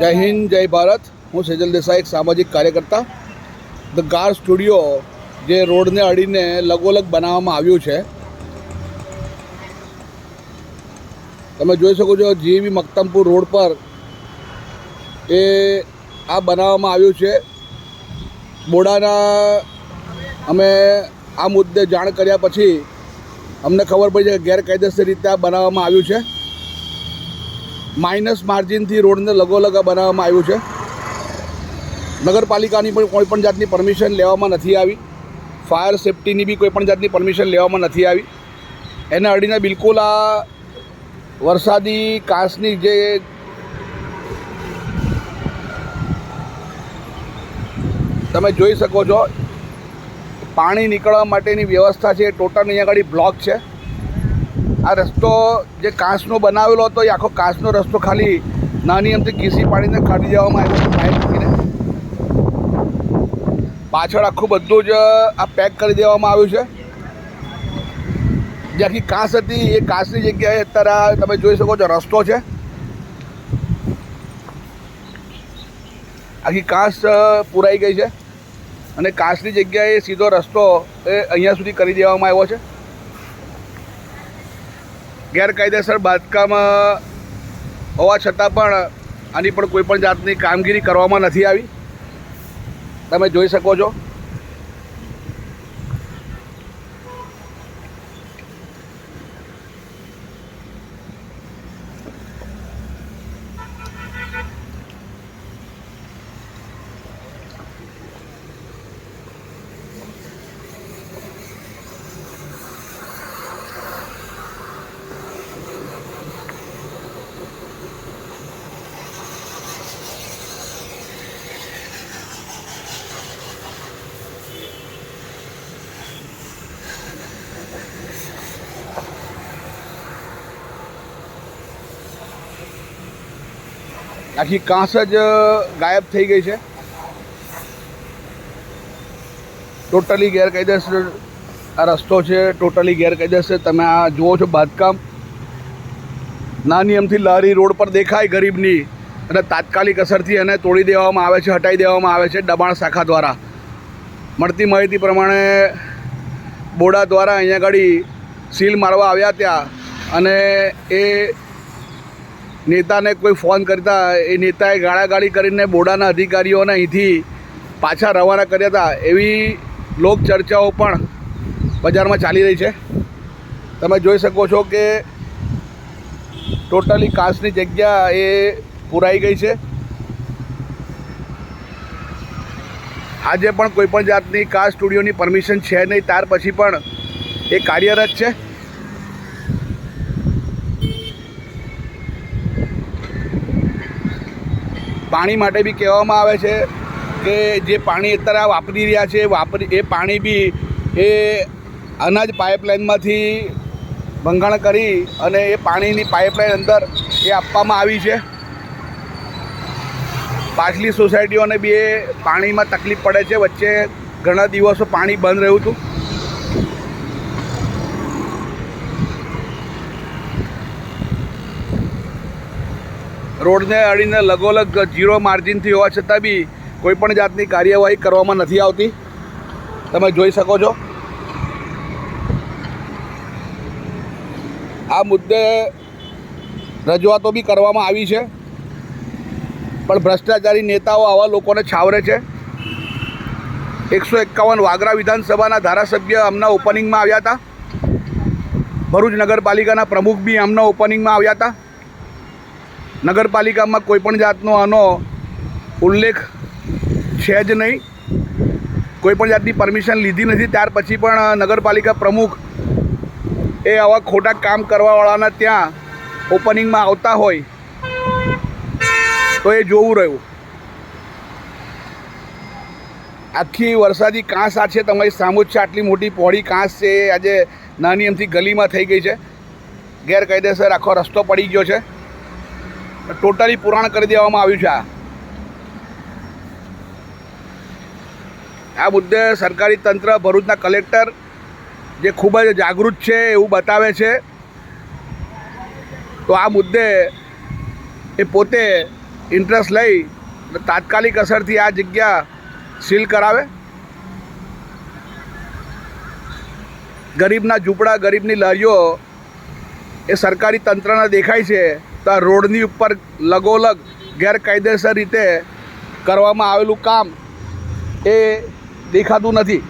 જય હિન્દ, જય ભારત. હું સેજલ દેસાઈ, એક સામાજિક કાર્યકર્તા. ધ ગાર સ્ટુડિયો જે રોડને અડીને લગોલગ બનાવવામાં આવ્યું છે, તમે જોઈ શકો છો. જીવી મક્તમપુર રોડ પર એ આ બનાવવામાં આવ્યું છે. બોડાના અમે આ મુદ્દે જાણ કર્યા પછી અમને ખબર પડી છે કે ગેરકાયદેસર રીતે આ બનાવવામાં આવ્યું છે. માઇનસ માર્જિનથી રોડને લગોલગ બનાવવામાં આવ્યું છે. નગરપાલિકાની પણ કોઈપણ જાતની પરમિશન લેવામાં નથી આવી. ફાયર સેફ્ટીની બી કોઈપણ જાતની પરમિશન લેવામાં નથી આવી. એને અડીને બિલકુલ આ વરસાદી કાંસની જે તમે જોઈ શકો છો, પાણી નીકળવા માટેની વ્યવસ્થા છે એ ટોટલ અહીંયા આગળ બ્લોક છે. આ રસ્તો જે કાંસનો બનાવેલો હતો એ આખો કાંસનો રસ્તો ખાલી નાની અમથી ઘીસી પાડીને કાઢી દેવામાં આવ્યો છે. પાઇપ મૂકીને પાછળ આખું બધું જ આ પેક કરી દેવામાં આવ્યું છે. જે આખી કાંસ હતી એ કાંસની જગ્યાએ અત્યારે તમે જોઈ શકો છો રસ્તો છે. આખી કાંસ પુરાઈ ગઈ છે અને કાંસની જગ્યાએ સીધો રસ્તો એ અહીંયા સુધી કરી દેવામાં આવ્યો છે. ગેરકાયદેસર બાંધકામ હોવા છતાં પણ આની પણ કોઈપણ જાતની કામગીરી કરવામાં નથી આવી. તમે જોઈ શકો છો. આખી કાંસ જ ગાયબ થઈ ગઈ છે. ટોટલી ગેરકાયદેસર આ રસ્તો છે. ટોટલી ગેરકાયદેસર તમે આ જુઓ છો બાંધકામ. નાની અમથી લારી રોડ પર દેખાય ગરીબની અને તાત્કાલિક અસરથી એને તોડી દેવામાં આવે છે, હટાવી દેવામાં આવે છે દબાણ શાખા દ્વારા. મળતી માહિતી પ્રમાણે બોડા દ્વારા અહીંયા આગળ સીલ મારવા આવ્યા ત્યાં અને એ નેતાને કોઈ ફોન કરતા એ નેતાએ ગાળાગાળી કરીને બોડાના અધિકારીઓને અહીંથી પાછા રવાના કર્યા હતા. એવી લોક ચર્ચાઓ પણ બજારમાં ચાલી રહી છે. તમે જોઈ શકો છો કે ટોટલી કાંસની જગ્યા એ પુરાઈ ગઈ છે. આજે પણ કોઈપણ જાતની કાર સ્ટુડિયોની પરમિશન છે નહીં, ત્યાર પછી પણ એ કાર્યરત છે. પાણી માટે બી કહેવામાં આવે છે કે જે પાણી અત્યારે વાપરી રહ્યા છે એ પાણી બી એ અનાજ પાઇપલાઇનમાંથી ભંગાણ કરી અને એ પાણીની પાઇપલાઇન અંદર એ આપવામાં આવી છે. પાછલી સોસાયટીઓને બી એ પાણીમાં તકલીફ પડે છે. વચ્ચે ઘણા દિવસો પાણી બંધ રહ્યું હતું. રોડને અડીને લગોલગ ઝીરો માર્જિનથી હોવા છતાં બી કોઈપણ જાતની કાર્યવાહી કરવામાં નથી આવતી. તમે જોઈ શકો છો. આ મુદ્દે રજૂઆતો બી કરવામાં આવી છે, પણ ભ્રષ્ટાચારી નેતાઓ આવા લોકોને છાવરે છે. 151 વાગરા વિધાનસભાના ધારાસભ્ય આમના ઓપનિંગમાં આવ્યા હતા. ભરૂચ નગરપાલિકાના પ્રમુખ બી આમના ઓપનિંગમાં આવ્યા હતા. નગરપાલિકામાં કોઈપણ જાતનો આનો ઉલ્લેખ છે જ નહીં. કોઈપણ જાતની પરમિશન લીધી નથી. ત્યાર પછી પણ નગરપાલિકા પ્રમુખ એ આવા ખોટા કામ કરવાવાળાના ત્યાં ઓપનિંગમાં આવતા હોય તો એ જોવું રહ્યું. આખી વરસાદી કાંસ આ છે તમારી સામું જ છે. આટલી મોટી પહોળી કાંસ છે એ આજે નાની અમથી ગલીમાં થઈ ગઈ છે. ગેરકાયદેસર આખો રસ્તો પડી ગયો છે. ટોટલી પુરાણ કરી દેવામાં આવ્યું છે. આ મુદ્દે સરકારી તંત્ર, ભરૂચના કલેક્ટર જે ખૂબ જ જાગૃત છે એવું બતાવે છે. તો આ મુદ્દે એ પોતે ઇન્ટરેસ્ટ લઈ તાત્કાલિક અસરથી આ જગ્યા સીલ કરાવે? ગરીબના ઝૂંપડા, ગરીબની લારીઓ એ સરકારી તંત્રને દેખાય છે તો આ રોડની ઉપર લગોલગ ગેરકાયદેસર રીતે કરવામાં આવેલું કામ એ દેખાતું નથી.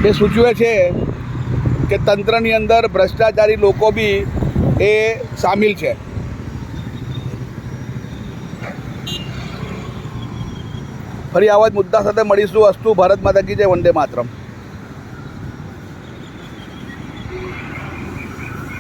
એ સૂચવે છે કે તંત્રની અંદર ભ્રષ્ટાચારી લોકો બી એ સામેલ છે. ફરી આવા જ મુદ્દા સાથે મળીશું. અસ્તુ ભારત માતા કી જય. વંદે માતરમ.